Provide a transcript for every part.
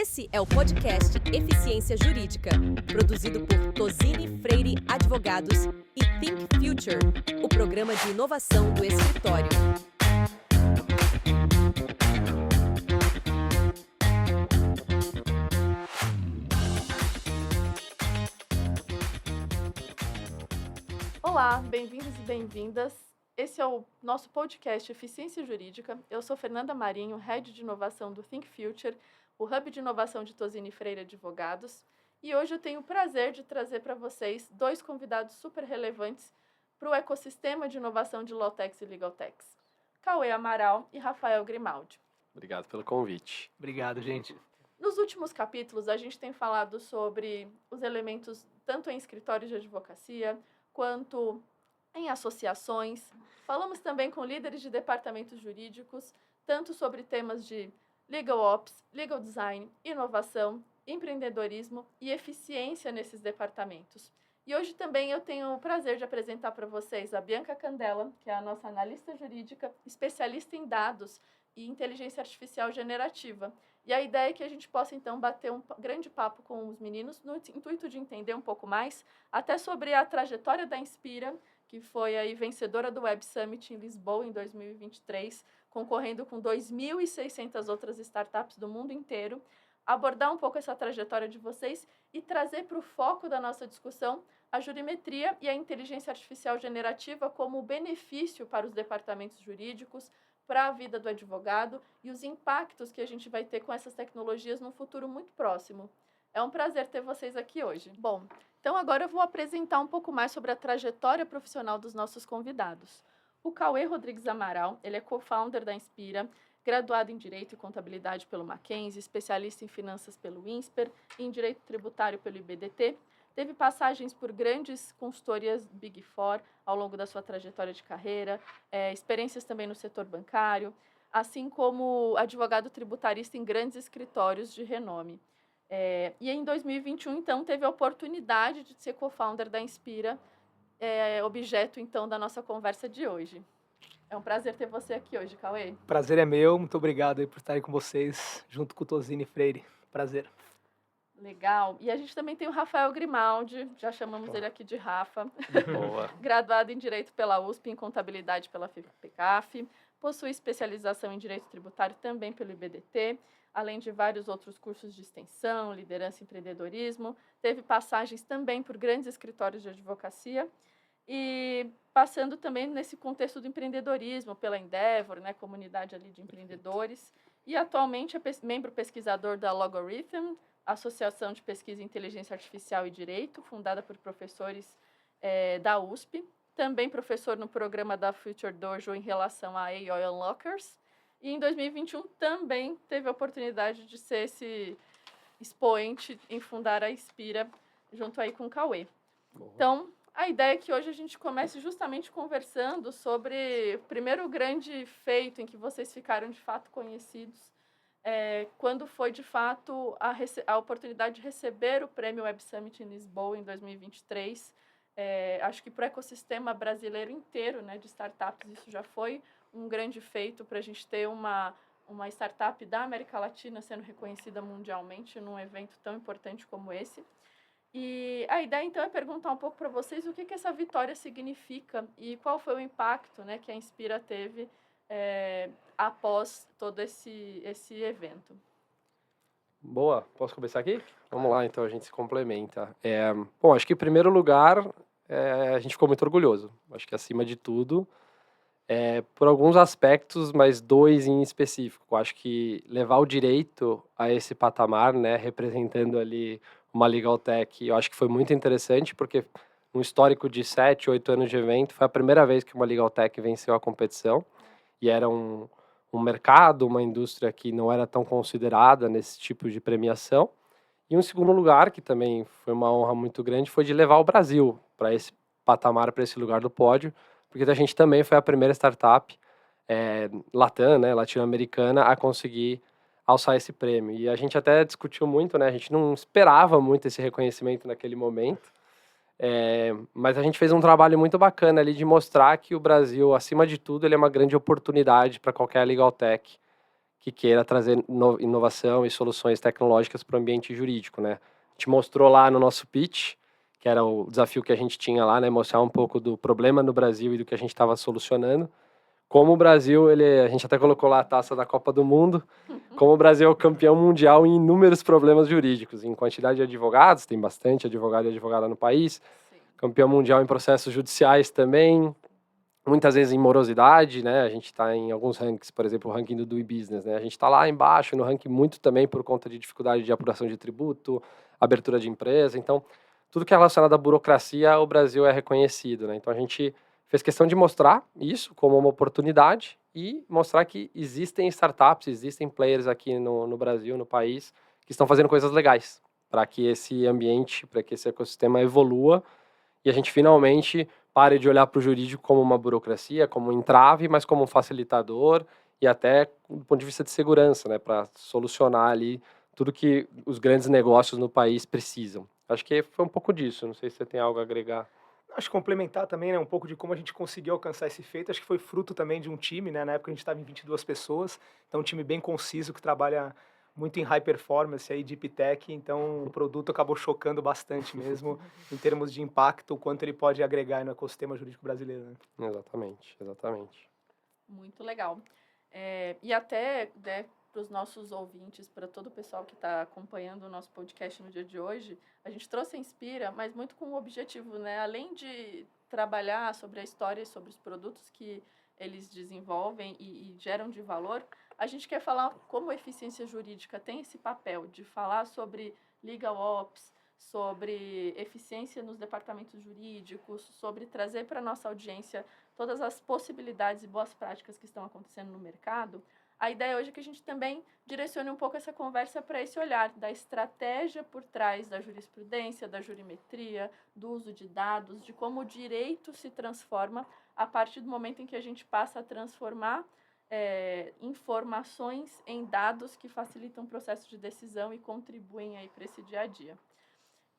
Esse é o podcast Eficiência Jurídica, produzido por Tozini Freire Advogados e Think Future, o programa de inovação do escritório. Olá, bem-vindos e bem-vindas. Esse é o nosso podcast Eficiência Jurídica. Eu sou Fernanda Marinho, Head de Inovação do Think Future, o Hub de Inovação de Tozini Freire Advogados. E hoje eu tenho o prazer de trazer para vocês dois convidados super relevantes para o ecossistema de inovação de Lawtechs e Legaltechs, Cauê Amaral e Rafael Grimaldi. Obrigado pelo convite. Obrigado, gente. Nos últimos capítulos, a gente tem falado sobre os elementos tanto em escritórios de advocacia quanto em associações. Falamos também com líderes de departamentos jurídicos, tanto sobre temas de legal ops, legal design, inovação, empreendedorismo e eficiência nesses departamentos. E hoje também eu tenho o prazer de apresentar para vocês a Bianca Candela, que é a nossa analista jurídica, especialista em dados e inteligência artificial generativa. E a ideia é que a gente possa, então, bater um grande papo com os meninos no intuito de entender um pouco mais, até sobre a trajetória da Inspira, que foi aí vencedora do Web Summit em Lisboa em 2023, concorrendo com 2.600 outras startups do mundo inteiro, abordar um pouco essa trajetória de vocês e trazer para o foco da nossa discussão a jurimetria e a inteligência artificial generativa como benefício para os departamentos jurídicos, para a vida do advogado e os impactos que a gente vai ter com essas tecnologias num futuro muito próximo. É um prazer ter vocês aqui hoje. Bom, então agora eu vou apresentar um pouco mais sobre a trajetória profissional dos nossos convidados. O Cauê Rodrigues Amaral, ele é co-founder da Inspira, graduado em Direito e Contabilidade pelo Mackenzie, especialista em Finanças pelo INSPER e em Direito Tributário pelo IBDT. Teve passagens por grandes consultorias Big Four ao longo da sua trajetória de carreira, experiências também no setor bancário, assim como advogado tributarista em grandes escritórios de renome. E em 2021, então, teve a oportunidade de ser co-founder da Inspira, objeto, então, da nossa conversa de hoje. É um prazer ter você aqui hoje, Cauê. Prazer é meu, muito obrigado aí por estar aí com vocês, junto com o Tozini Freire. Prazer. Legal. E a gente também tem o Rafael Grimaldi, já chamamos ele aqui de Rafa. Boa. Graduado em Direito pela USP, em Contabilidade pela FPCAF, possui especialização em Direito Tributário também pelo IBDT, além de vários outros cursos de extensão, liderança e empreendedorismo. Teve passagens também por grandes escritórios de advocacia e passando também nesse contexto do empreendedorismo pela Endeavor, né, comunidade ali de empreendedores. E atualmente é membro pesquisador da Logarithm, Associação de Pesquisa em Inteligência Artificial e Direito, fundada por professores da USP. Também professor no programa da Future Dojo em relação a AI Unlockers. E em 2021 também teve a oportunidade de ser esse expoente em fundar a Inspira, junto aí com o Cauê. Boa. Então, a ideia é que hoje a gente comece justamente conversando sobre o primeiro grande feito em que vocês ficaram de fato conhecidos, quando foi, de fato, a oportunidade de receber o Prêmio Web Summit em Lisboa, em 2023. Acho que para o ecossistema brasileiro inteiro, né, de startups, isso já foi um grande feito para a gente ter uma startup da América Latina sendo reconhecida mundialmente num evento tão importante como esse. E a ideia, então, é perguntar um pouco para vocês o que essa vitória significa e qual foi o impacto, né, que a Inspira teve após todo esse evento. Boa, posso começar aqui? Vamos lá, então, a gente se complementa. Bom, acho que em primeiro lugar, a gente ficou muito orgulhoso. Acho que acima de tudo, por alguns aspectos, mas dois em específico. Acho que levar o direito a esse patamar, né, representando ali uma Legal Tech, eu acho que foi muito interessante, porque um histórico de 7, 8 anos de evento, foi a primeira vez que uma Legal Tech venceu a competição. E era um mercado, uma indústria que não era tão considerada nesse tipo de premiação. E um segundo lugar, que também foi uma honra muito grande, foi de levar o Brasil para esse patamar, para esse lugar do pódio, porque a gente também foi a primeira startup Latam, né, latino-americana, a conseguir alçar esse prêmio. E a gente até discutiu muito, né, a gente não esperava muito esse reconhecimento naquele momento, mas a gente fez um trabalho muito bacana ali de mostrar que o Brasil, acima de tudo, ele é uma grande oportunidade para qualquer legal tech que queira trazer inovação e soluções tecnológicas para o ambiente jurídico, né? A gente mostrou lá no nosso pitch, que era o desafio que a gente tinha lá, né? Mostrar um pouco do problema no Brasil e do que a gente estava solucionando. Como o Brasil, a gente até colocou lá a taça da Copa do Mundo, como o Brasil é o campeão mundial em inúmeros problemas jurídicos, em quantidade de advogados, tem bastante advogado e advogada no país, Sim. campeão mundial em processos judiciais também, muitas vezes em morosidade, né? A gente está em alguns rankings, por exemplo, o ranking do Doing Business, né? A gente está lá embaixo no ranking muito também por conta de dificuldade de apuração de tributo, abertura de empresa. Então, tudo que é relacionado à burocracia, o Brasil é reconhecido, né? Então, a gente fez questão de mostrar isso como uma oportunidade e mostrar que existem startups, existem players aqui no Brasil, no país, que estão fazendo coisas legais para que esse ambiente, para que esse ecossistema evolua e a gente finalmente pare de olhar para o jurídico como uma burocracia, como um entrave, mas como um facilitador e até do ponto de vista de segurança, né, para solucionar ali tudo que os grandes negócios no país precisam. Acho que foi um pouco disso, não sei se você tem algo a agregar. Acho que complementar também, né, um pouco de como a gente conseguiu alcançar esse feito. Acho que foi fruto também de um time, né? Na época a gente estava em 22 pessoas, então um time bem conciso que trabalha muito em high performance aí, deep tech, então o produto acabou chocando bastante mesmo em termos de impacto, o quanto ele pode agregar no ecossistema jurídico brasileiro, né? Exatamente, exatamente. Muito legal. E até, né, para os nossos ouvintes, para todo o pessoal que está acompanhando o nosso podcast no dia de hoje, a gente trouxe a Inspira, mas muito com o objetivo, né, além de trabalhar sobre a história e sobre os produtos que eles desenvolvem e geram de valor, a gente quer falar como a eficiência jurídica tem esse papel de falar sobre legal ops, sobre eficiência nos departamentos jurídicos, sobre trazer para a nossa audiência todas as possibilidades e boas práticas que estão acontecendo no mercado. A ideia hoje é que a gente também direcione um pouco essa conversa para esse olhar da estratégia por trás da jurisprudência, da jurimetria, do uso de dados, de como o direito se transforma a partir do momento em que a gente passa a transformar informações em dados que facilitam o processo de decisão e contribuem aí para esse dia a dia.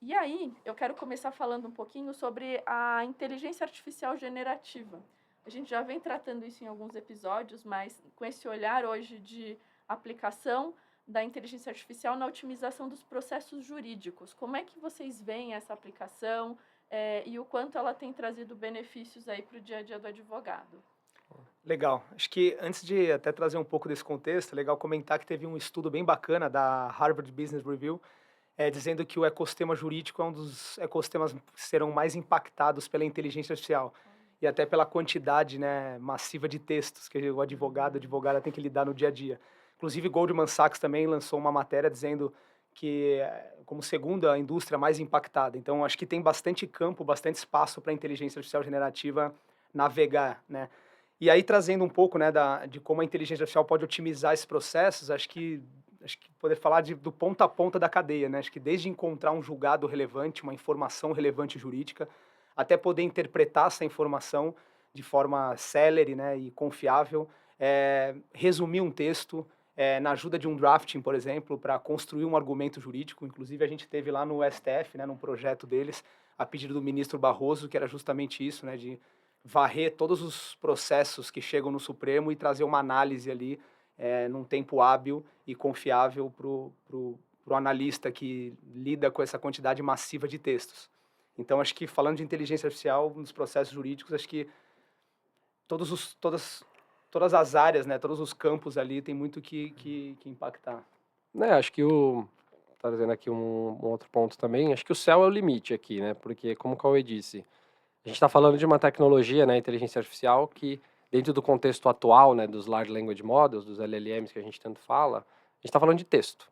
E aí, eu quero começar falando um pouquinho sobre a inteligência artificial generativa. A gente já vem tratando isso em alguns episódios, mas com esse olhar hoje de aplicação da inteligência artificial na otimização dos processos jurídicos. Como é que vocês veem essa aplicação e o quanto ela tem trazido benefícios aí para o dia a dia do advogado? Legal. Acho que antes de até trazer um pouco desse contexto, é legal comentar que teve um estudo bem bacana da Harvard Business Review, dizendo que o ecossistema jurídico é um dos ecossistemas que serão mais impactados pela inteligência artificial e até pela quantidade, né, massiva de textos que o advogado, a advogada tem que lidar no dia a dia. Inclusive, Goldman Sachs também lançou uma matéria dizendo que como segunda indústria mais impactada. Então, acho que tem bastante campo, bastante espaço para a inteligência artificial generativa navegar, né? E aí, trazendo um pouco, né, de como a inteligência artificial pode otimizar esses processos, acho que poder falar do ponta a ponta da cadeia, né? Acho que desde encontrar um julgado relevante, uma informação relevante jurídica, até poder interpretar essa informação de forma célere, né, e confiável, resumir um texto, na ajuda de um drafting, por exemplo, para construir um argumento jurídico. Inclusive, a gente teve lá no STF, né, num projeto deles, a pedido do ministro Barroso, que era justamente isso, né, de varrer todos os processos que chegam no Supremo e trazer uma análise ali num tempo hábil e confiável para o analista que lida com essa quantidade massiva de textos. Então, acho que falando de inteligência artificial nos processos jurídicos, acho que todas as áreas, né, todos os campos ali tem muito que impactar. Acho que trazendo aqui um outro ponto também, acho que o céu é o limite aqui, né? Porque, como o Cauê disse, a gente está falando de uma tecnologia, né, inteligência artificial, que dentro do contexto atual, né, dos Large Language Models, dos LLMs que a gente tanto fala, a gente está falando de texto.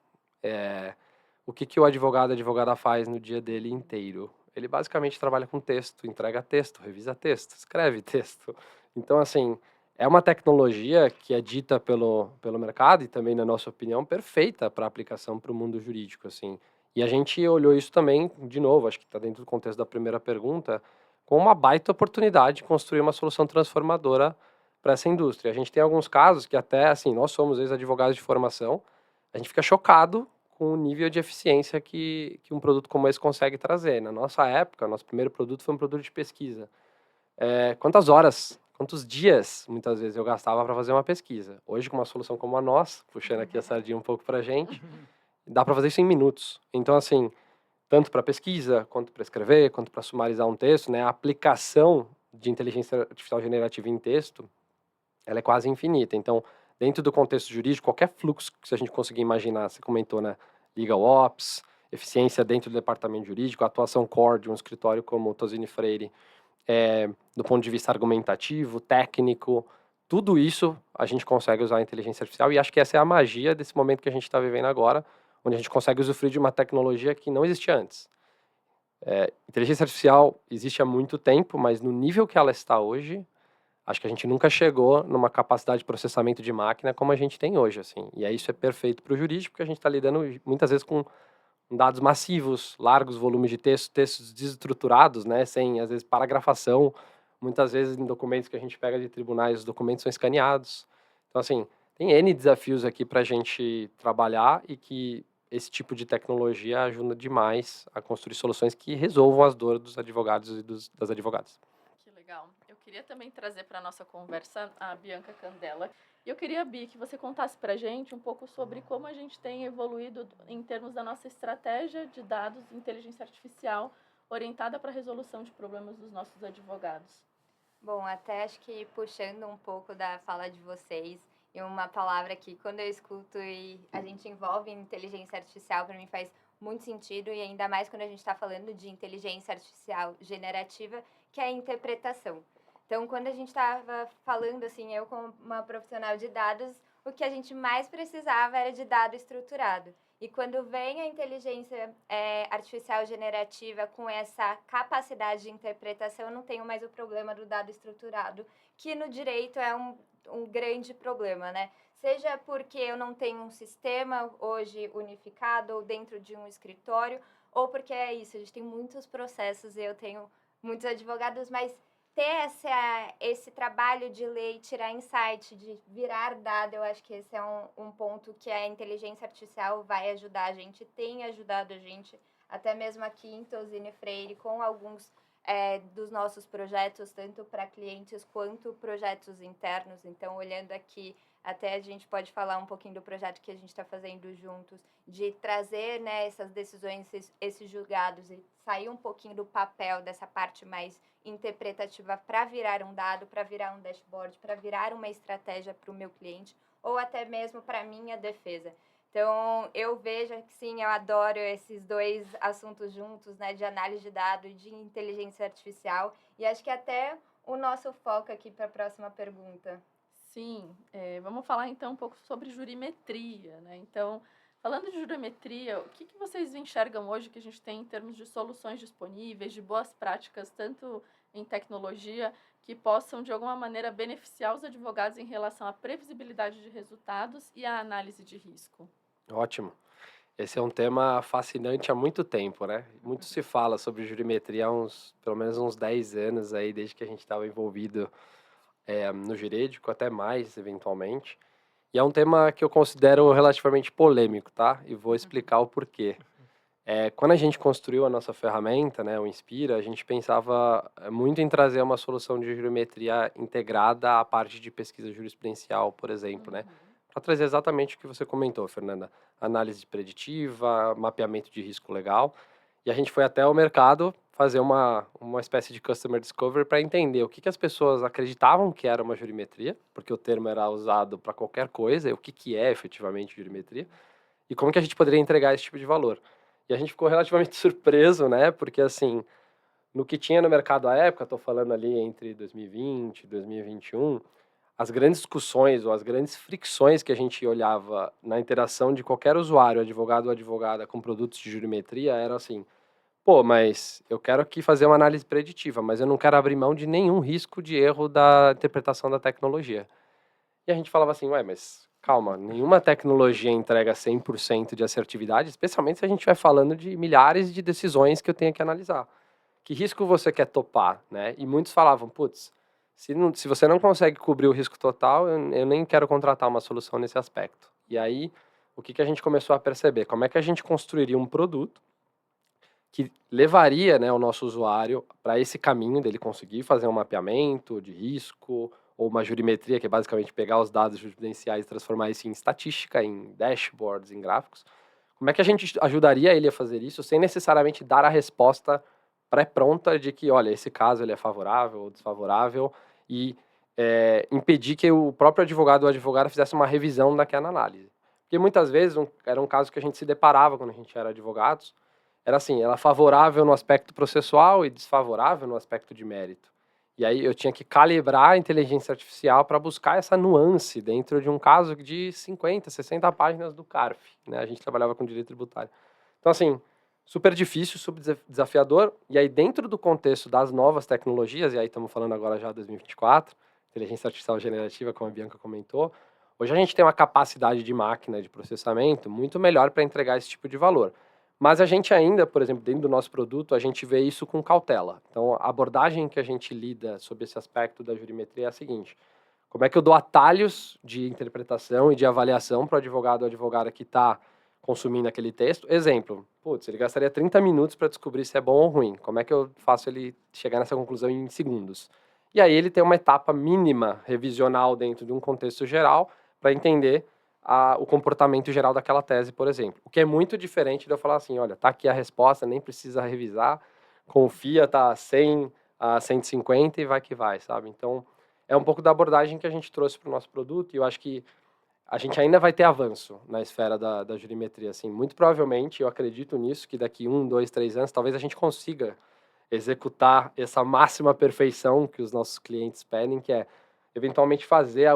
O que o advogado, a advogada faz no dia dele inteiro? Ele basicamente trabalha com texto, entrega texto, revisa texto, escreve texto. Então, assim, é uma tecnologia que é dita pelo mercado e também, na nossa opinião, perfeita para aplicação para o mundo jurídico, assim. E a gente olhou isso também, de novo, acho que está dentro do contexto da primeira pergunta, com uma baita oportunidade de construir uma solução transformadora para essa indústria. A gente tem alguns casos que até, assim, nós somos ex-advogados de formação, a gente fica chocado com o nível de eficiência que um produto como esse consegue trazer. Na nossa época, nosso primeiro produto foi um produto de pesquisa. Quantas horas quantos dias, muitas vezes, eu gastava para fazer uma pesquisa. Hoje, com uma solução como a nossa, puxando aqui a sardinha um pouco para a gente, dá para fazer isso em minutos. Então, assim, tanto para pesquisa, quanto para escrever, quanto para sumarizar um texto, né? A aplicação de inteligência artificial generativa em texto, ela é quase infinita. Então, dentro do contexto jurídico, qualquer fluxo que a gente conseguir imaginar, você comentou, né? Legal Ops, eficiência dentro do departamento jurídico, atuação core de um escritório como o Tosini Freire, do ponto de vista argumentativo, técnico, tudo isso a gente consegue usar a inteligência artificial e acho que essa é a magia desse momento que a gente está vivendo agora, onde a gente consegue usufruir de uma tecnologia que não existia antes. Inteligência artificial existe há muito tempo, mas no nível que ela está hoje, acho que a gente nunca chegou numa capacidade de processamento de máquina como a gente tem hoje, assim. E aí isso é perfeito para o jurídico, porque a gente está lidando muitas vezes com dados massivos, largos volumes de texto, textos desestruturados, né, sem, às vezes, paragrafação. Muitas vezes, em documentos que a gente pega de tribunais, os documentos são escaneados. Então, assim, tem N desafios aqui para a gente trabalhar e que esse tipo de tecnologia ajuda demais a construir soluções que resolvam as dores dos advogados e das advogadas. Que legal. Eu queria também trazer para a nossa conversa a Bianca Candela. E eu queria, Bi, que você contasse para a gente um pouco sobre como a gente tem evoluído em termos da nossa estratégia de dados de inteligência artificial orientada para a resolução de problemas dos nossos advogados. Bom, até acho que puxando um pouco da fala de vocês, e uma palavra que quando eu escuto e a gente envolve em inteligência artificial, para mim faz muito sentido, e ainda mais quando a gente está falando de inteligência artificial generativa, que é a interpretação. Então, quando a gente estava falando, assim, eu como uma profissional de dados, o que a gente mais precisava era de dado estruturado. E quando vem a inteligência artificial generativa com essa capacidade de interpretação, eu não tenho mais o problema do dado estruturado, que no direito é um grande problema, né? Seja porque eu não tenho um sistema hoje unificado ou dentro de um escritório, ou porque é isso, a gente tem muitos processos e eu tenho muitos advogados, mas ter esse trabalho de ler e tirar insight, de virar dado, eu acho que esse é um ponto que a inteligência artificial vai ajudar a gente, tem ajudado a gente, até mesmo aqui em Tosini Freire, com alguns dos nossos projetos, tanto para clientes quanto projetos internos. Então, olhando aqui, até a gente pode falar um pouquinho do projeto que a gente está fazendo juntos, de trazer, né, essas decisões, esses julgados e sair um pouquinho do papel dessa parte mais interpretativa para virar um dado, para virar um dashboard, para virar uma estratégia para o meu cliente ou até mesmo para a minha defesa. Então, eu vejo que sim, eu adoro esses dois assuntos juntos, né, de análise de dados e de inteligência artificial. E acho que até o nosso foco aqui para a próxima pergunta. Sim, vamos falar então um pouco sobre jurimetria, né? Então, falando de jurimetria, o que vocês enxergam hoje que a gente tem em termos de soluções disponíveis, de boas práticas, tanto em tecnologia, que possam, de alguma maneira, beneficiar os advogados em relação à previsibilidade de resultados e à análise de risco? Ótimo. Esse é um tema fascinante há muito tempo, né? Muito se fala sobre jurimetria há pelo menos uns 10 anos aí, desde que a gente estava envolvido no jurídico, até mais, eventualmente. E é um tema que eu considero relativamente polêmico, tá? E vou explicar o porquê. Quando a gente construiu a nossa ferramenta, né, o Inspira, a gente pensava muito em trazer uma solução de jurimetria integrada à parte de pesquisa jurisprudencial, por exemplo, né? Para trazer exatamente o que você comentou, Fernanda. Análise preditiva, mapeamento de risco legal. E a gente foi até o mercado fazer uma espécie de customer discovery para entender o que as pessoas acreditavam que era uma jurimetria, porque o termo era usado para qualquer coisa, e o que é efetivamente jurimetria, e como que a gente poderia entregar esse tipo de valor. E a gente ficou relativamente surpreso, né? Porque, assim, no que tinha no mercado à época, estou falando ali entre 2020 e 2021, as grandes discussões ou as grandes fricções que a gente olhava na interação de qualquer usuário, advogado ou advogada, com produtos de jurimetria, era assim, pô, mas eu quero aqui fazer uma análise preditiva, mas eu não quero abrir mão de nenhum risco de erro da interpretação da tecnologia. E a gente falava assim, ué, mas calma, nenhuma tecnologia entrega 100% de assertividade, especialmente se a gente estiver falando de milhares de decisões que eu tenho que analisar. Que risco você quer topar, né? E muitos falavam, putz, se você não consegue cobrir o risco total, eu nem quero contratar uma solução nesse aspecto. E aí, o que a gente começou a perceber? Como é que a gente construiria um produto que levaria, né, o nosso usuário para esse caminho dele conseguir fazer um mapeamento de risco ou uma jurimetria, que é basicamente pegar os dados jurisprudenciais e transformar isso em estatística, em dashboards, em gráficos. Como é que a gente ajudaria ele a fazer isso sem necessariamente dar a resposta pré-pronta de que, olha, esse caso ele é favorável ou desfavorável e impedir que o próprio advogado ou advogada fizesse uma revisão daquela análise? Porque muitas vezes era um caso que a gente se deparava quando a gente era advogados, era assim, era favorável no aspecto processual e desfavorável no aspecto de mérito. E aí eu tinha que calibrar a inteligência artificial para buscar essa nuance dentro de um caso de 50, 60 páginas do CARF, né? A gente trabalhava com direito tributário. Então, assim, super difícil, super desafiador. E aí, dentro do contexto das novas tecnologias, e aí estamos falando agora já de 2024, inteligência artificial generativa, como a Bianca comentou, hoje a gente tem uma capacidade de máquina de processamento muito melhor para entregar esse tipo de valor. Mas a gente ainda, por exemplo, dentro do nosso produto, a gente vê isso com cautela. Então, a abordagem que a gente lida sobre esse aspecto da jurimetria é a seguinte: como é que eu dou atalhos de interpretação e de avaliação para o advogado ou advogada que está consumindo aquele texto? Exemplo, putz, ele gastaria 30 minutos para descobrir se é bom ou ruim. Como é que eu faço ele chegar nessa conclusão em segundos? E aí ele tem uma etapa mínima revisional dentro de um contexto geral para entender o comportamento geral daquela tese, por exemplo. O que é muito diferente de eu falar assim, olha, tá aqui a resposta, nem precisa revisar, confia, tá 100 a 150 e vai que vai, sabe? Então, é um pouco da abordagem que a gente trouxe para o nosso produto e eu acho que a gente ainda vai ter avanço na esfera da jurimetria, assim. Muito provavelmente, eu acredito nisso, que daqui 1, 2, 3 anos, talvez a gente consiga executar essa máxima perfeição que os nossos clientes pedem, que é eventualmente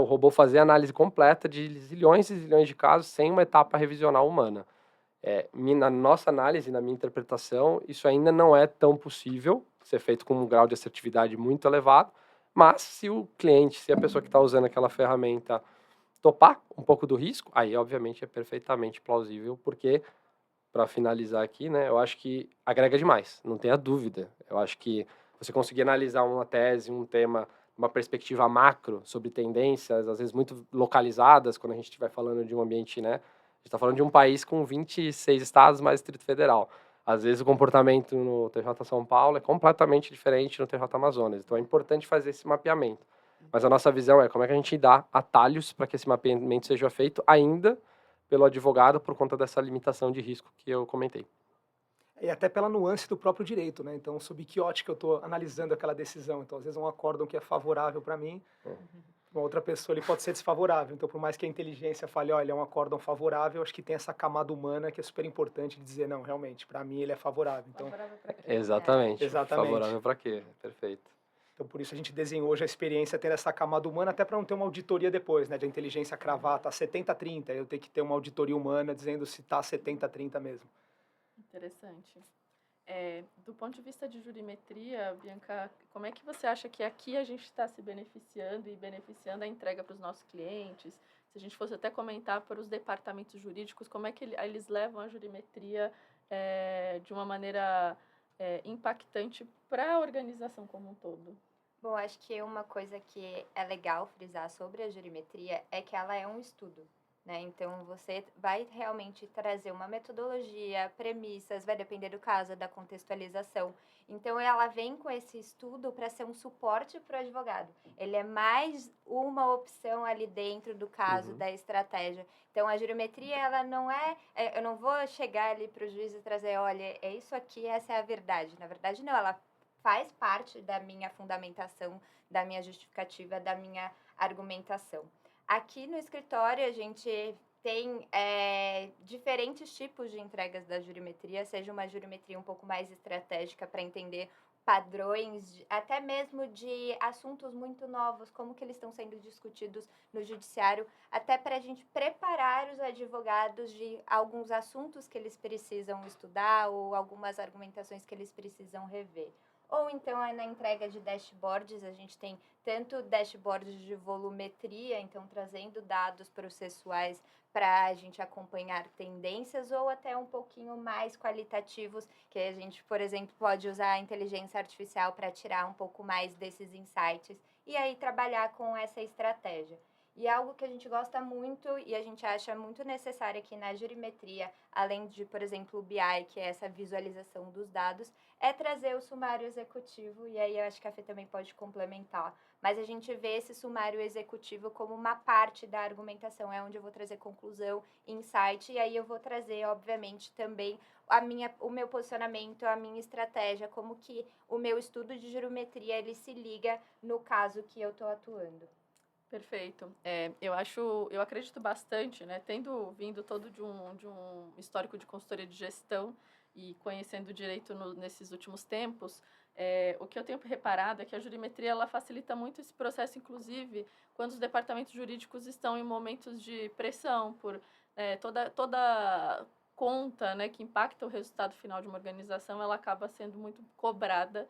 o robô fazer a análise completa de zilhões e zilhões de casos sem uma etapa revisional humana. Na nossa análise, na minha interpretação, isso ainda não é tão possível ser feito com um grau de assertividade muito elevado, mas se o cliente, se a pessoa que está usando aquela ferramenta topar um pouco do risco, aí obviamente é perfeitamente plausível, porque, para finalizar aqui, né, eu acho que agrega demais, não tenha dúvida. Eu acho que você conseguir analisar uma tese, um tema, uma perspectiva macro sobre tendências, às vezes muito localizadas, quando a gente estiver falando de um ambiente, né, a gente está falando de um país com 26 estados mais Distrito Federal. Às vezes o comportamento no TJ São Paulo é completamente diferente no TJ Amazonas. Então é importante fazer esse mapeamento. Mas a nossa visão é como é que a gente dá atalhos para que esse mapeamento seja feito ainda pelo advogado por conta dessa limitação de risco que eu comentei. E até pela nuance do próprio direito, né? Então, sob que ótica eu estou analisando aquela decisão. Então, às vezes, um acórdão que é favorável para mim, uma outra pessoa ele pode ser desfavorável. Então, por mais que a inteligência fale, olha, é um acórdão favorável, acho que tem essa camada humana que é super importante de dizer, não, realmente, para mim ele é favorável. Então, Favorável pra quê? Exatamente. Exatamente. Favorável para quê? Perfeito. Então, por isso a gente desenhou já a experiência tendo essa camada humana, até para não ter uma auditoria depois, né? De a inteligência cravar, tá 70-30, eu tenho que ter uma auditoria humana dizendo se tá 70-30 mesmo. Interessante. Do ponto de vista de jurimetria, Bianca, como é que você acha que aqui a gente está se beneficiando e beneficiando a entrega para os nossos clientes? Se a gente fosse até comentar para os departamentos jurídicos, como é que eles levam a jurimetria de uma maneira impactante para a organização como um todo? Bom, acho que uma coisa que é legal frisar sobre a jurimetria é que ela é um estudo, né? Então, você vai realmente trazer uma metodologia, premissas, vai depender do caso, da contextualização. Então, ela vem com esse estudo para ser um suporte para o advogado. Ele é mais uma opção ali dentro do caso, da estratégia. Então, a jurimetria, ela não eu não vou chegar ali para o juiz e trazer, olha, é isso aqui, essa é a verdade. Na verdade, não, ela faz parte da minha fundamentação, da minha justificativa, da minha argumentação. Aqui no escritório, a gente tem diferentes tipos de entregas da jurimetria, seja uma jurimetria um pouco mais estratégica para entender padrões, até mesmo de assuntos muito novos, como que eles estão sendo discutidos no judiciário, até para a gente preparar os advogados de alguns assuntos que eles precisam estudar ou algumas argumentações que eles precisam rever. Ou então, na entrega de dashboards, a gente tem tanto dashboards de volumetria, então trazendo dados processuais para a gente acompanhar tendências, ou até um pouquinho mais qualitativos, que a gente, por exemplo, pode usar a inteligência artificial para tirar um pouco mais desses insights e aí trabalhar com essa estratégia. E é algo que a gente gosta muito e a gente acha muito necessário aqui na jurimetria, além de, por exemplo, o BI, que é essa visualização dos dados, é trazer o sumário executivo, e aí eu acho que a Fê também pode complementar. Mas a gente vê esse sumário executivo como uma parte da argumentação, é onde eu vou trazer conclusão, insight, e aí eu vou trazer, obviamente, também o meu posicionamento, a minha estratégia, como que o meu estudo de jurimetria ele se liga no caso que eu estou atuando. Perfeito. Eu acredito bastante, né? Tendo vindo todo de um histórico de consultoria de gestão e conhecendo o direito nesses últimos tempos, o que eu tenho reparado é que a jurimetria ela facilita muito esse processo, inclusive quando os departamentos jurídicos estão em momentos de pressão por toda conta, né, que impacta o resultado final de uma organização, ela acaba sendo muito cobrada,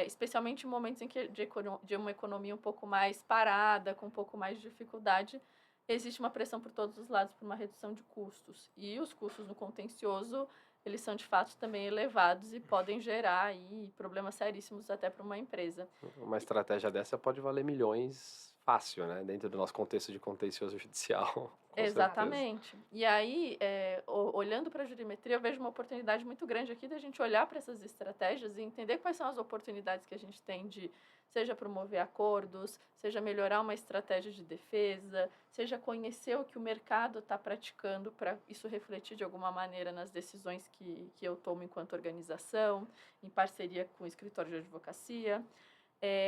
especialmente em momentos em que de uma economia um pouco mais parada, com um pouco mais de dificuldade, existe uma pressão por todos os lados por uma redução de custos. E os custos no contencioso, eles são de fato também elevados e podem gerar aí problemas seríssimos até para uma empresa. Uma estratégia dessa pode valer milhões fácil, né? Dentro do nosso contexto de contencioso judicial. Com Exatamente. E aí, olhando para a jurimetria, eu vejo uma oportunidade muito grande aqui da gente olhar para essas estratégias e entender quais são as oportunidades que a gente tem de, seja promover acordos, seja melhorar uma estratégia de defesa, seja conhecer o que o mercado está praticando para isso refletir de alguma maneira nas decisões que eu tomo enquanto organização, em parceria com o escritório de advocacia.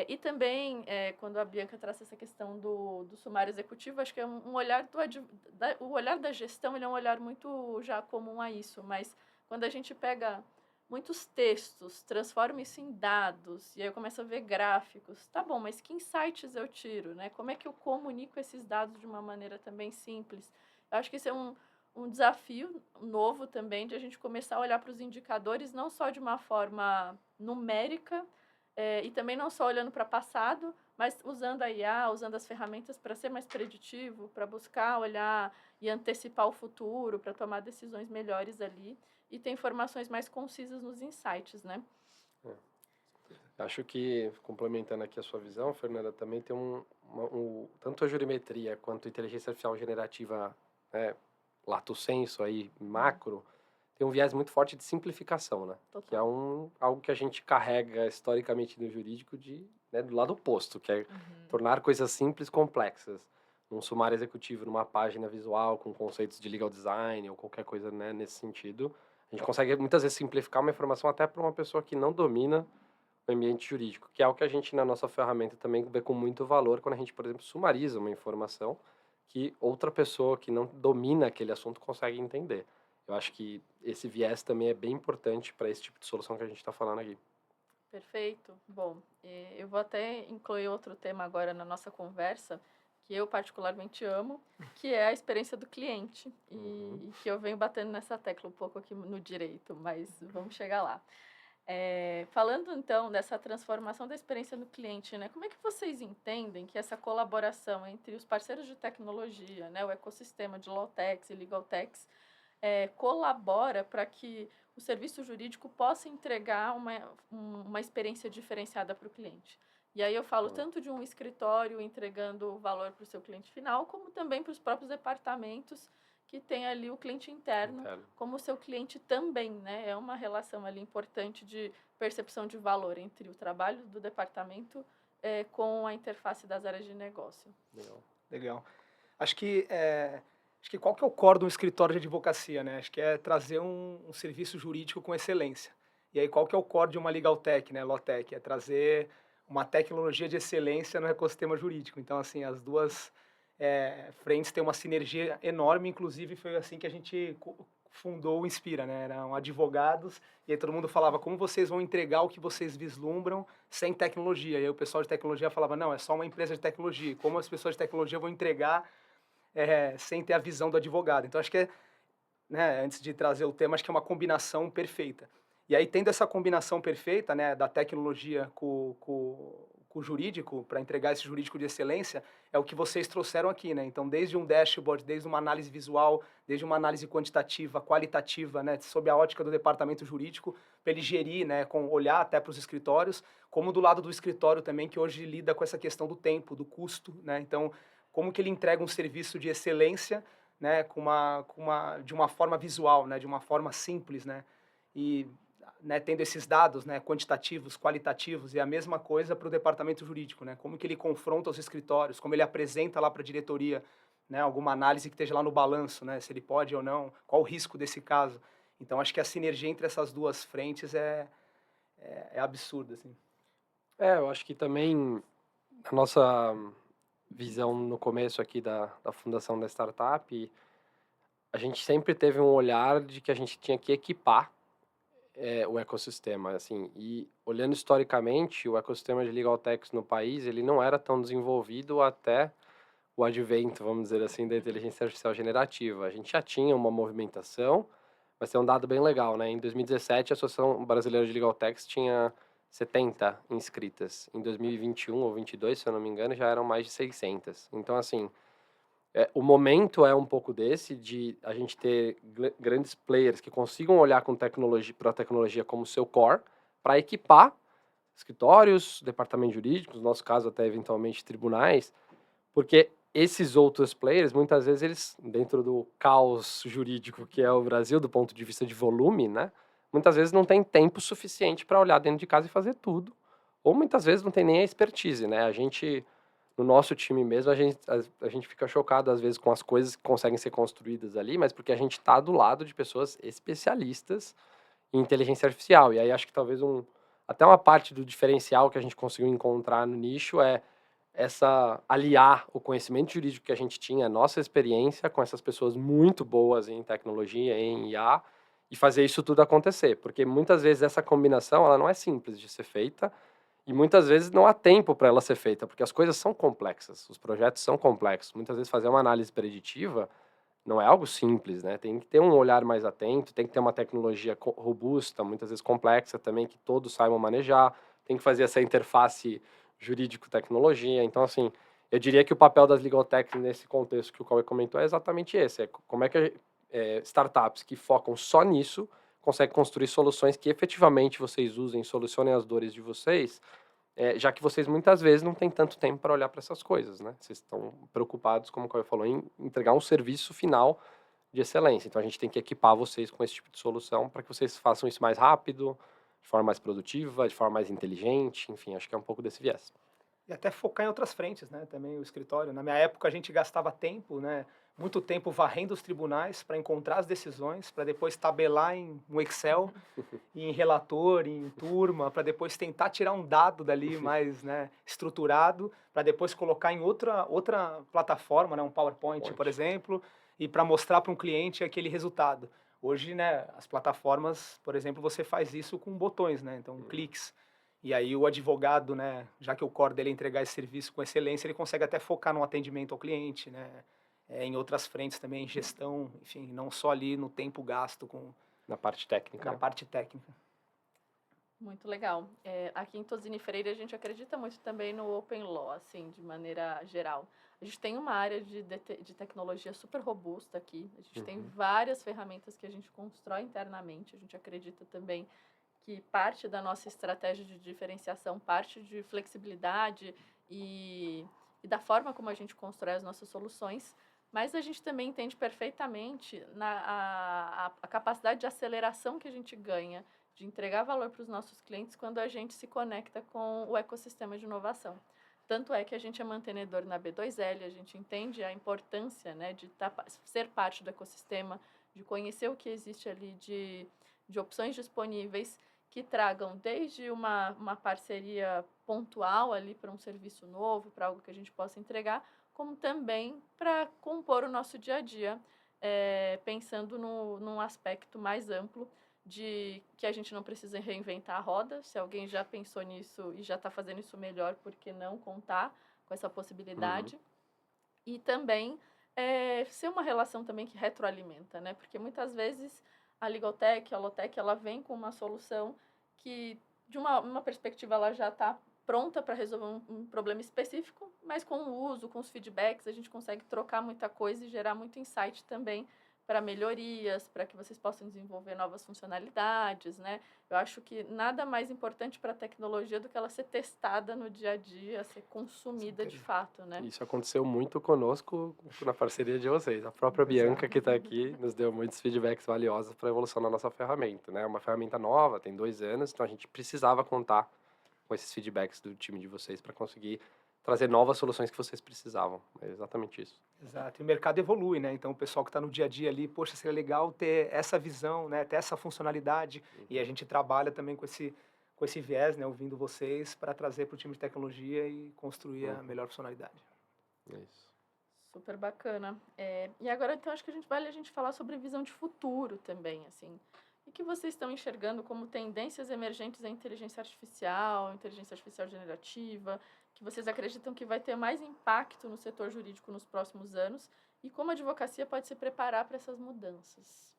E também, quando a Bianca traz essa questão do sumário executivo, acho que é um olhar o olhar da gestão, ele é um olhar muito já comum a isso, mas quando a gente pega muitos textos, transforma isso em dados, e aí eu começo a ver gráficos, tá bom, mas que insights eu tiro, né? Como é que eu comunico esses dados de uma maneira também simples? Eu acho que isso é um desafio novo também, de a gente começar a olhar para os indicadores, não só de uma forma numérica, e também não só olhando para o passado, mas usando a IA, usando as ferramentas para ser mais preditivo, para buscar olhar e antecipar o futuro, para tomar decisões melhores ali e ter informações mais concisas nos insights, né? Acho que, complementando aqui a sua visão, Fernanda, também tem tanto a jurimetria quanto a inteligência artificial generativa, lato sensu, aí, macro, tem um viés muito forte de simplificação, né? Total. Que é algo que a gente carrega historicamente no jurídico do lado oposto, que é tornar coisas simples complexas. Num sumário executivo, numa página visual, com conceitos de legal design ou qualquer coisa, né, nesse sentido, a gente consegue muitas vezes simplificar uma informação até para uma pessoa que não domina o ambiente jurídico, que é algo que a gente, na nossa ferramenta, também vê com muito valor quando a gente, por exemplo, sumariza uma informação que outra pessoa que não domina aquele assunto consegue entender. Eu acho que esse viés também é bem importante para esse tipo de solução que a gente está falando aqui. Perfeito. Bom, eu vou até incluir outro tema agora na nossa conversa, que eu particularmente amo, que é a experiência do cliente, e que eu venho batendo nessa tecla um pouco aqui no direito, mas vamos chegar lá. Falando então dessa transformação da experiência no cliente, né? Como é que vocês entendem que essa colaboração entre os parceiros de tecnologia, né, o ecossistema de Lawtechs e Legaltechs, colabora para que o serviço jurídico possa entregar uma experiência diferenciada para o cliente? E aí eu falo tanto de um escritório entregando valor para o seu cliente final, como também para os próprios departamentos que tem ali o cliente interno como seu cliente também, né? É uma relação ali importante de percepção de valor entre o trabalho do departamento com a interface das áreas de negócio. Legal. Acho que qual que é o core de um escritório de advocacia, né? Acho que é trazer um serviço jurídico com excelência. E aí qual que é o core de uma Legaltech, né? Lawtech, é trazer uma tecnologia de excelência no ecossistema jurídico. Então, assim, as duas frentes têm uma sinergia enorme, inclusive foi assim que a gente fundou o Inspira, né? Eram advogados, e aí todo mundo falava, como vocês vão entregar o que vocês vislumbram sem tecnologia? E aí o pessoal de tecnologia falava, não, é só uma empresa de tecnologia. Como as pessoas de tecnologia vão entregar sem ter a visão do advogado? Então, acho que antes de trazer o tema, acho que é uma combinação perfeita. E aí, tendo essa combinação perfeita, né, da tecnologia com o jurídico, para entregar esse jurídico de excelência, é o que vocês trouxeram aqui, né? Então, desde um dashboard, desde uma análise visual, desde uma análise quantitativa, qualitativa, né, sob a ótica do departamento jurídico, para ele gerir, né, com olhar até para os escritórios, como do lado do escritório também, que hoje lida com essa questão do tempo, do custo, né? Então, como que ele entrega um serviço de excelência, né, de uma forma visual, né, de uma forma simples, né, e, né, tendo esses dados, né, quantitativos, qualitativos, e a mesma coisa para o departamento jurídico, né, como que ele confronta os escritórios, como ele apresenta lá para a diretoria, né, alguma análise que esteja lá no balanço, né, se ele pode ou não, qual o risco desse caso. Então, acho que a sinergia entre essas duas frentes é absurda, assim. Eu acho que também a nossa visão no começo aqui da fundação da startup, a gente sempre teve um olhar de que a gente tinha que equipar o ecossistema, assim, e olhando historicamente, o ecossistema de legal techs no país, ele não era tão desenvolvido até o advento, vamos dizer assim, da inteligência artificial generativa. A gente já tinha uma movimentação, mas tem um dado bem legal, né? Em 2017, a Associação Brasileira de Legal Techs tinha 70 inscritas. Em 2021 ou 22, se eu não me engano, já eram mais de 600. Então, assim, o momento é um pouco desse, de a gente ter grandes players que consigam olhar com tecnologia para a tecnologia como seu core, para equipar escritórios, departamentos jurídicos, no nosso caso até eventualmente tribunais, porque esses outros players, muitas vezes eles, dentro do caos jurídico que é o Brasil, do ponto de vista de volume, né, muitas vezes não tem tempo suficiente para olhar dentro de casa e fazer tudo, ou muitas vezes não tem nem a expertise, né, a gente no nosso time mesmo, a gente fica chocado às vezes com as coisas que conseguem ser construídas ali, mas porque a gente está do lado de pessoas especialistas em inteligência artificial. E aí acho que talvez até uma parte do diferencial que a gente conseguiu encontrar no nicho é aliar o conhecimento jurídico que a gente tinha, a nossa experiência com essas pessoas muito boas em tecnologia, em IA, e fazer isso tudo acontecer. Porque muitas vezes essa combinação ela não é simples de ser feita, e muitas vezes não há tempo para ela ser feita, porque as coisas são complexas, os projetos são complexos. Muitas vezes fazer uma análise preditiva não é algo simples, né? Tem que ter um olhar mais atento, tem que ter uma tecnologia robusta, muitas vezes complexa também, que todos saibam manejar, tem que fazer essa interface jurídico-tecnologia. Então, assim, eu diria que o papel das legal techs nesse contexto que o Cauê comentou é exatamente esse, como é que startups que focam só nisso conseguem construir soluções que efetivamente vocês usem, solucionem as dores de vocês, já que vocês muitas vezes não têm tanto tempo para olhar para essas coisas, né? Vocês estão preocupados, como o Cauê falou, em entregar um serviço final de excelência. Então a gente tem que equipar vocês com esse tipo de solução para que vocês façam isso mais rápido, de forma mais produtiva, de forma mais inteligente, enfim, acho que é um pouco desse viés. E até focar em outras frentes, né? Também o escritório. Na minha época a gente gastava tempo, né? Muito tempo varrendo os tribunais para encontrar as decisões, para depois tabelar em um Excel, em relator, em turma, para depois tentar tirar um dado dali mais, né, estruturado, para depois colocar em outra plataforma, né, um PowerPoint, por exemplo, e para mostrar para um cliente aquele resultado. Hoje, né, as plataformas, por exemplo, você faz isso com botões, né? Então, cliques. E aí o advogado, né, já que o core dele é entregar esse serviço com excelência, ele consegue até focar no atendimento ao cliente, né, em outras frentes também, gestão, enfim, não só ali no tempo gasto na parte técnica. Na parte técnica. Muito legal. Aqui em Tosini Freire a gente acredita muito também no Open Law, assim, de maneira geral. A gente tem uma área de tecnologia super robusta aqui. A gente tem várias ferramentas que a gente constrói internamente. A gente acredita também que parte da nossa estratégia de diferenciação, parte de flexibilidade e da forma como a gente constrói as nossas soluções, mas a gente também entende perfeitamente a capacidade de aceleração que a gente ganha de entregar valor para os nossos clientes quando a gente se conecta com o ecossistema de inovação. Tanto é que a gente é mantenedor na B2L, a gente entende a importância, né, de ser parte do ecossistema, de conhecer o que existe ali de opções disponíveis que tragam desde uma parceria pontual ali para um serviço novo, para algo que a gente possa entregar, como também para compor o nosso dia a dia, pensando num aspecto mais amplo de que a gente não precisa reinventar a roda. Se alguém já pensou nisso e já está fazendo isso melhor, por que não contar com essa possibilidade? E também ser uma relação também que retroalimenta, né? Porque muitas vezes a Legal Tech, a Lotec, ela vem com uma solução que, de uma perspectiva, ela já está pronta para resolver um problema específico, mas com o uso, com os feedbacks, a gente consegue trocar muita coisa e gerar muito insight também para melhorias, para que vocês possam desenvolver novas funcionalidades, né? Eu acho que nada mais importante para a tecnologia do que ela ser testada no dia a dia, ser consumida de fato, né? Isso aconteceu muito conosco na parceria de vocês. A própria Bianca, que está aqui, nos deu muitos feedbacks valiosos para a evolução da nossa ferramenta, né? É uma ferramenta nova, tem 2 anos, então a gente precisava contar com esses feedbacks do time de vocês para conseguir trazer novas soluções que vocês precisavam. É exatamente isso. Exato, e o mercado evolui, né? Então o pessoal que está no dia a dia ali, poxa, seria legal ter essa visão, né? Ter essa funcionalidade, e a gente trabalha também com esse viés, né? Ouvindo vocês para trazer para o time de tecnologia e construir a melhor funcionalidade. É isso. Super bacana. E agora, então, acho que vale a gente falar sobre visão de futuro também, assim. O que vocês estão enxergando como tendências emergentes da inteligência artificial generativa, que vocês acreditam que vai ter mais impacto no setor jurídico nos próximos anos e como a advocacia pode se preparar para essas mudanças?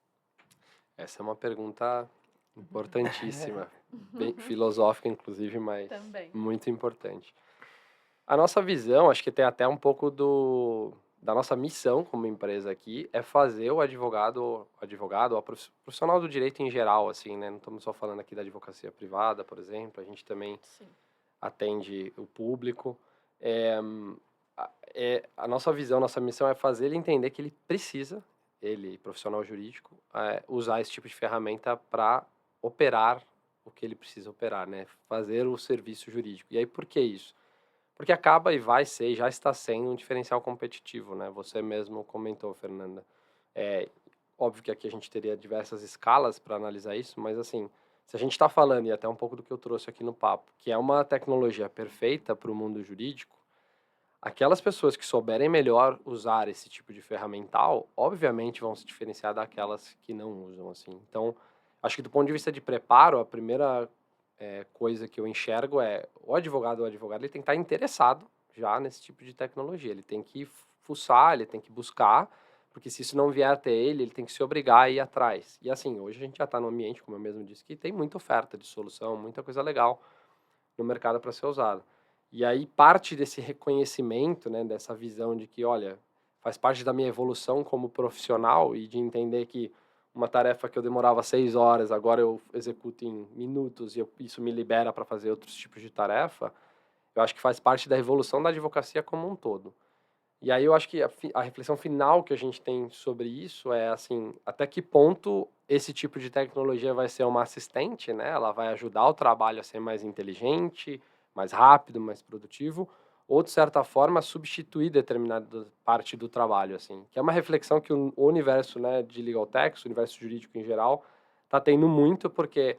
Essa é uma pergunta importantíssima, bem filosófica, inclusive, mas Também. muito importante. A nossa visão, acho que tem até um pouco da nossa missão como empresa aqui, é fazer o advogado, o profissional do direito em geral, assim, né? Não estamos só falando aqui da advocacia privada, por exemplo, a gente também Sim. atende o público. A nossa visão, nossa missão é fazer ele entender que ele precisa, ele, profissional jurídico, usar esse tipo de ferramenta para operar o que ele precisa operar, né? Fazer o serviço jurídico. E aí, por que isso? Porque acaba e vai ser, e já está sendo um diferencial competitivo, né? Você mesmo comentou, Fernanda. Óbvio que aqui a gente teria diversas escalas para analisar isso, mas assim, se a gente está falando, e até um pouco do que eu trouxe aqui no papo, que é uma tecnologia perfeita para o mundo jurídico, aquelas pessoas que souberem melhor usar esse tipo de ferramental, obviamente vão se diferenciar daquelas que não usam, assim. Então, acho que do ponto de vista de preparo, a primeira coisa que eu enxergo é o advogado ele tem que estar interessado já nesse tipo de tecnologia, ele tem que fuçar, ele tem que buscar, porque se isso não vier até ele tem que se obrigar a ir atrás. E assim, hoje a gente já está num ambiente, como eu mesmo disse, que tem muita oferta de solução, muita coisa legal no mercado para ser usada. E aí parte desse reconhecimento, né, dessa visão de que, olha, faz parte da minha evolução como profissional e de entender que uma tarefa que eu demorava 6 horas, agora eu executo em minutos e isso me libera para fazer outros tipos de tarefa, eu acho que faz parte da evolução da advocacia como um todo. E aí eu acho que a reflexão final que a gente tem sobre isso é, assim, até que ponto esse tipo de tecnologia vai ser uma assistente, né? Ela vai ajudar o trabalho a ser mais inteligente, mais rápido, mais produtivo, ou, de certa forma, substituir determinada parte do trabalho, assim. Que é uma reflexão que o universo, né, de legal tech, o universo jurídico em geral, está tendo muito, porque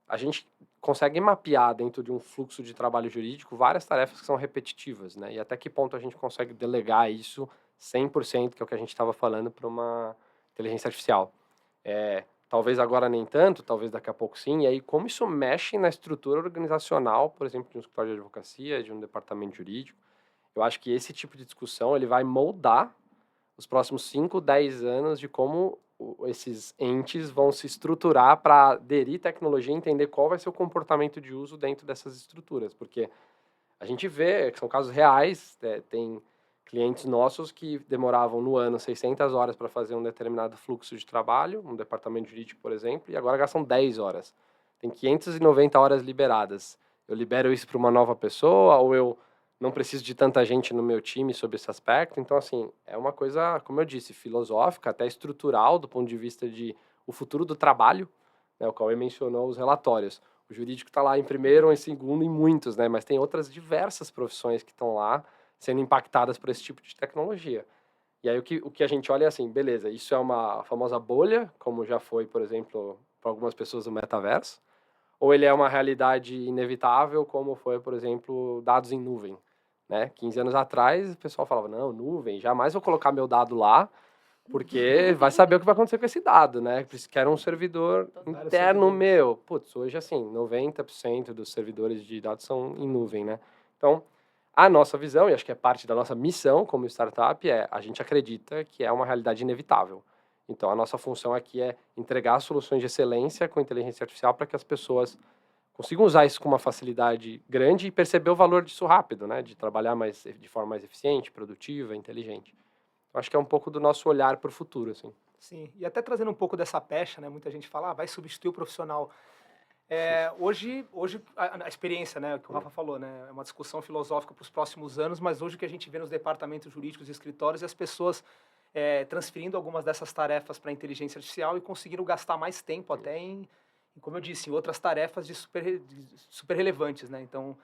a gente consegue mapear dentro de um fluxo de trabalho jurídico várias tarefas que são repetitivas, né? E até que ponto a gente consegue delegar isso 100%, que é o que a gente estava falando, para uma inteligência artificial. Talvez agora nem tanto, talvez daqui a pouco sim, e aí como isso mexe na estrutura organizacional, por exemplo, de um escritório de advocacia, de um departamento jurídico. Eu acho que esse tipo de discussão ele vai moldar os próximos 5, 10 anos de como esses entes vão se estruturar para aderir tecnologia e entender qual vai ser o comportamento de uso dentro dessas estruturas, porque a gente vê que são casos reais, tem clientes nossos que demoravam no ano 600 horas para fazer um determinado fluxo de trabalho, um departamento jurídico, por exemplo, e agora gastam 10 horas. Tem 590 horas liberadas. Eu libero isso para uma nova pessoa ou eu não preciso de tanta gente no meu time sobre esse aspecto? Então, assim, é uma coisa, como eu disse, filosófica, até estrutural, do ponto de vista de o futuro do trabalho, né? O Cauê mencionou os relatórios. O jurídico está lá em primeiro ou em segundo em muitos, né? Mas tem outras diversas profissões que estão lá sendo impactadas por esse tipo de tecnologia. E aí o que a gente olha é assim, beleza, isso é uma famosa bolha, como já foi, por exemplo, para algumas pessoas no metaverso, ou ele é uma realidade inevitável, como foi, por exemplo, dados em nuvem, né? 15 anos atrás, o pessoal falava, não, nuvem, jamais vou colocar meu dado lá, porque vai saber o que vai acontecer com esse dado, né? Quero um servidor interno meu. Putz, hoje, assim, 90% dos servidores de dados são em nuvem, né? Então, a nossa visão, e acho que é parte da nossa missão como startup, a gente acredita que é uma realidade inevitável. Então, a nossa função aqui é entregar soluções de excelência com inteligência artificial para que as pessoas consigam usar isso com uma facilidade grande e perceber o valor disso rápido, né? De trabalhar de forma mais eficiente, produtiva, inteligente. Acho que é um pouco do nosso olhar para o futuro, assim. Sim, e até trazendo um pouco dessa pecha, né? Muita gente fala, vai substituir o profissional. Hoje a experiência, né, que o Rafa falou, né, é uma discussão filosófica para os próximos anos, mas hoje o que a gente vê nos departamentos jurídicos e escritórios é as pessoas transferindo algumas dessas tarefas para a inteligência artificial e conseguindo gastar mais tempo até como eu disse, em outras tarefas de super relevantes, né? Então,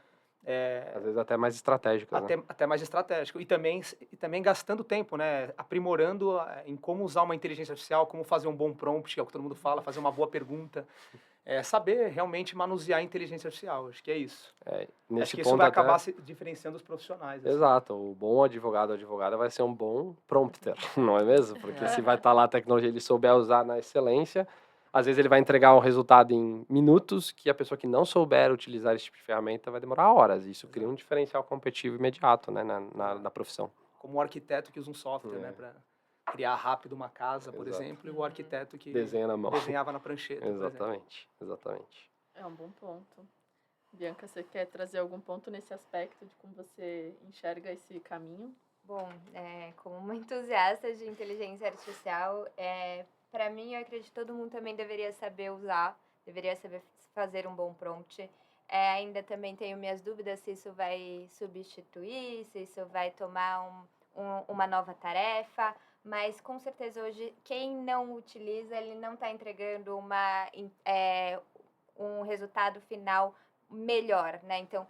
Às vezes até mais estratégicas, né? até mais estratégico. E também gastando tempo, né? Aprimorando em como usar uma inteligência artificial, como fazer um bom prompt, que é o que todo mundo fala, fazer uma boa pergunta. Saber realmente manusear a inteligência artificial. Acho que é isso. Nesse Acho que isso ponto vai até... acabar se diferenciando os profissionais. Assim. Exato, o bom advogado ou advogada vai ser um bom prompter, não é mesmo? Porque se vai estar lá a tecnologia, ele souber usar na excelência, às vezes ele vai entregar um resultado em minutos que a pessoa que não souber utilizar esse tipo de ferramenta vai demorar horas. Isso cria um diferencial competitivo imediato, né, na profissão. Como o arquiteto que usa um software, né, para criar rápido uma casa, por exemplo, e o arquiteto que desenha na mão. Desenhava na prancheta. Exatamente. É um bom ponto. Bianca, você quer trazer algum ponto nesse aspecto de como você enxerga esse caminho? Bom, como uma entusiasta de inteligência artificial, para mim, eu acredito que todo mundo também deveria saber usar, deveria saber fazer um bom prompt. Ainda também tenho minhas dúvidas se isso vai substituir, se isso vai tomar uma nova tarefa, mas com certeza hoje quem não utiliza, ele não está entregando um resultado final melhor, né? Então,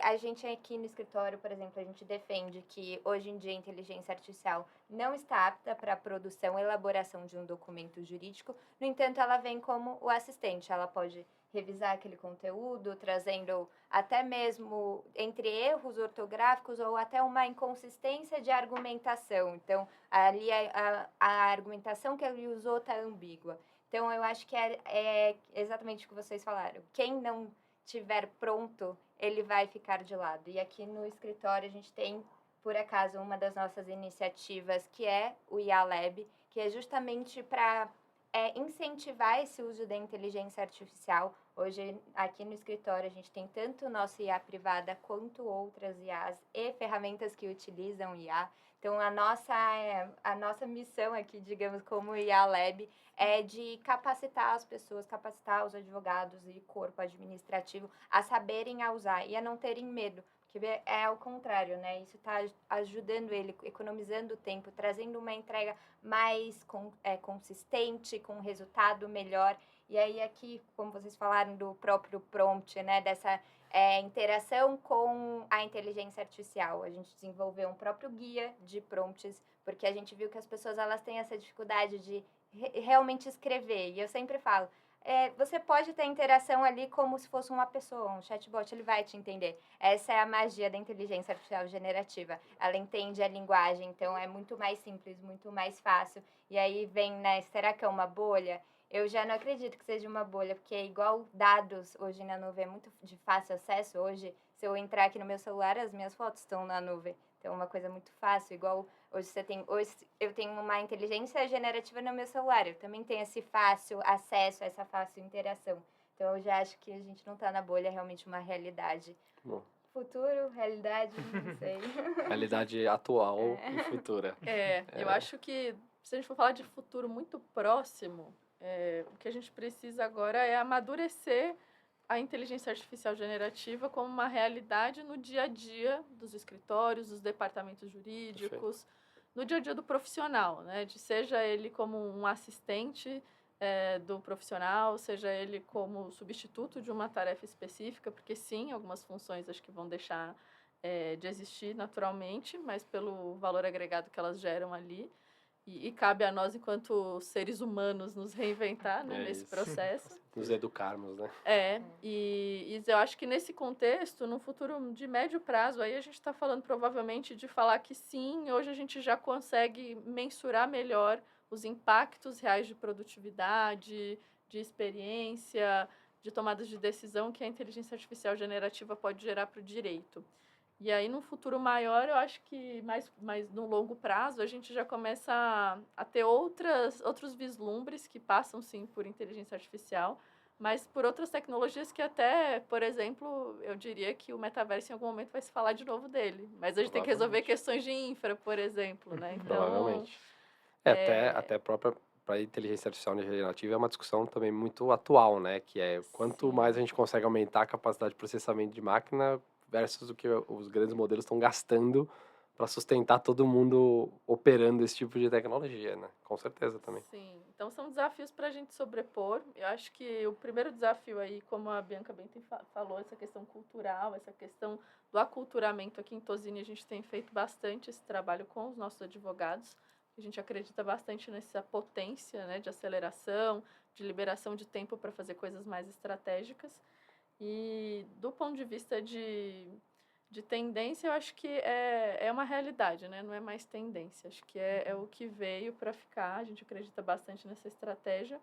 a gente aqui no escritório, por exemplo, a gente defende que hoje em dia a inteligência artificial não está apta para a produção e elaboração de um documento jurídico. No entanto, ela vem como o assistente. Ela pode revisar aquele conteúdo, trazendo até mesmo entre erros ortográficos ou até uma inconsistência de argumentação. Então, ali a argumentação que ele usou está ambígua. Então, eu acho que é exatamente o que vocês falaram. Quem não tiver pronto, ele vai ficar de lado. E aqui no escritório a gente tem, por acaso, uma das nossas iniciativas, que é o IA Lab, que é justamente para incentivar esse uso da inteligência artificial. Hoje, aqui no escritório, a gente tem tanto o nosso IA privada quanto outras IAs e ferramentas que utilizam IA. Então, a nossa missão aqui, digamos, como IA Lab, é de capacitar as pessoas, capacitar os advogados e corpo administrativo a saberem a usar e a não terem medo. Porque é ao contrário, né? Isso está ajudando ele, economizando tempo, trazendo uma entrega mais consistente, com um resultado melhor. E aí aqui, como vocês falaram do próprio prompt, né? Dessa interação com a inteligência artificial. A gente desenvolveu um próprio guia de prompts, porque a gente viu que as pessoas elas têm essa dificuldade de realmente escrever. E eu sempre falo, você pode ter interação ali como se fosse uma pessoa, um chatbot, ele vai te entender. Essa é a magia da inteligência artificial generativa. Ela entende a linguagem, então é muito mais simples, muito mais fácil. E aí vem, né, será que é uma bolha? Eu já não acredito que seja uma bolha, porque é igual dados hoje na nuvem, é muito de fácil acesso. Hoje, se eu entrar aqui no meu celular, as minhas fotos estão na nuvem. Então, é uma coisa muito fácil, igual hoje eu tenho uma inteligência generativa no meu celular. Eu também tenho esse fácil acesso, essa fácil interação. Então, eu já acho que a gente não está na bolha, é realmente uma realidade. Bom. Futuro, realidade, não sei. Realidade atual e futura. Eu acho que, se a gente for falar de futuro muito próximo, o que a gente precisa agora é amadurecer a inteligência artificial generativa como uma realidade no dia a dia dos escritórios, dos departamentos jurídicos, Perfeito. no dia a dia do profissional, né? Seja ele como um assistente do profissional, seja ele como substituto de uma tarefa específica, porque sim, algumas funções acho que vão deixar de existir naturalmente, mas pelo valor agregado que elas geram ali. E cabe a nós, enquanto seres humanos, nos reinventar, né, nesse isso. processo. Nos educarmos, né? E eu acho que nesse contexto, no futuro de médio prazo, aí a gente está falando provavelmente de falar que sim, hoje a gente já consegue mensurar melhor os impactos reais de produtividade, de experiência, de tomadas de decisão que a inteligência artificial generativa pode gerar para o direito. E aí, num futuro maior, eu acho que mais no longo prazo, a gente já começa a ter outros vislumbres que passam, sim, por inteligência artificial, mas por outras tecnologias que até, por exemplo, eu diria que o metaverso em algum momento vai se falar de novo dele. Mas a gente tem que resolver questões de infra, por exemplo, né? Então, Provavelmente. Até a própria para inteligência artificial generativa é uma discussão também muito atual, né? Que é quanto Sim. mais a gente consegue aumentar a capacidade de processamento de máquina versus o que os grandes modelos estão gastando para sustentar todo mundo operando esse tipo de tecnologia, né? Com certeza também. Sim, então são desafios para a gente sobrepor. Eu acho que o primeiro desafio aí, como a Bianca bem falou, essa questão cultural, essa questão do aculturamento aqui em Tosini, a gente tem feito bastante esse trabalho com os nossos advogados. A gente acredita bastante nessa potência, né, de aceleração, de liberação de tempo para fazer coisas mais estratégicas. E do ponto de vista de tendência, eu acho que é uma realidade, né? Não é mais tendência. Acho que é o que veio para ficar. A gente acredita bastante nessa estratégia.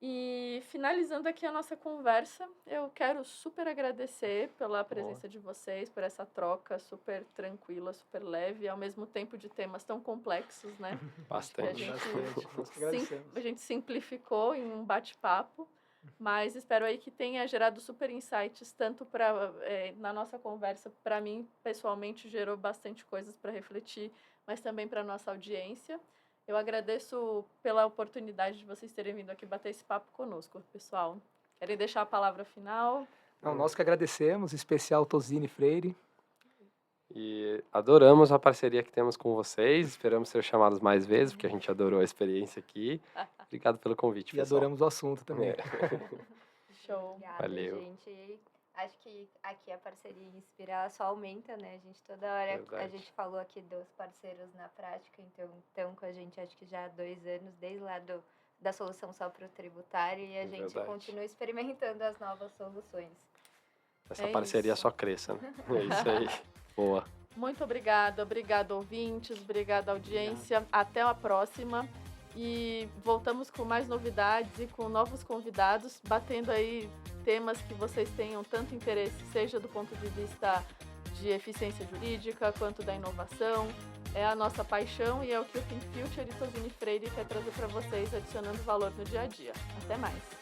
E finalizando aqui a nossa conversa, eu quero super agradecer pela presença de vocês, por essa troca super tranquila, super leve, ao mesmo tempo de temas tão complexos, né? Bastante. Nós que agradecemos. A gente simplificou em um bate-papo. Mas espero aí que tenha gerado super insights, tanto na nossa conversa, para mim, pessoalmente, gerou bastante coisas para refletir, mas também para a nossa audiência. Eu agradeço pela oportunidade de vocês terem vindo aqui bater esse papo conosco, pessoal. Querem deixar a palavra final? Não, nós que agradecemos, em especial Tosini Freire. E adoramos a parceria que temos com vocês. Esperamos ser chamados mais vezes, porque a gente adorou a experiência aqui. Obrigado pelo convite, E pessoal. adoramos o assunto também. Show. Obrigada, Valeu. gente. Acho que aqui a parceria Inspira só aumenta, né? A gente toda hora, a Verdade. gente falou aqui dos parceiros na prática, então estão com a gente acho que já há 2 anos, desde lá da solução só para o tributário, e a gente Verdade. continua experimentando as novas soluções. Essa É parceria isso. só cresça, né? É isso aí. Boa. Muito obrigada, obrigado ouvintes, obrigada audiência. Até a próxima. E voltamos com mais novidades e com novos convidados, batendo aí temas que vocês tenham tanto interesse, seja do ponto de vista de eficiência jurídica, quanto da inovação. É a nossa paixão e é o que o Think Future e Tosini Freire quer trazer para vocês, adicionando valor no dia a dia. Até mais!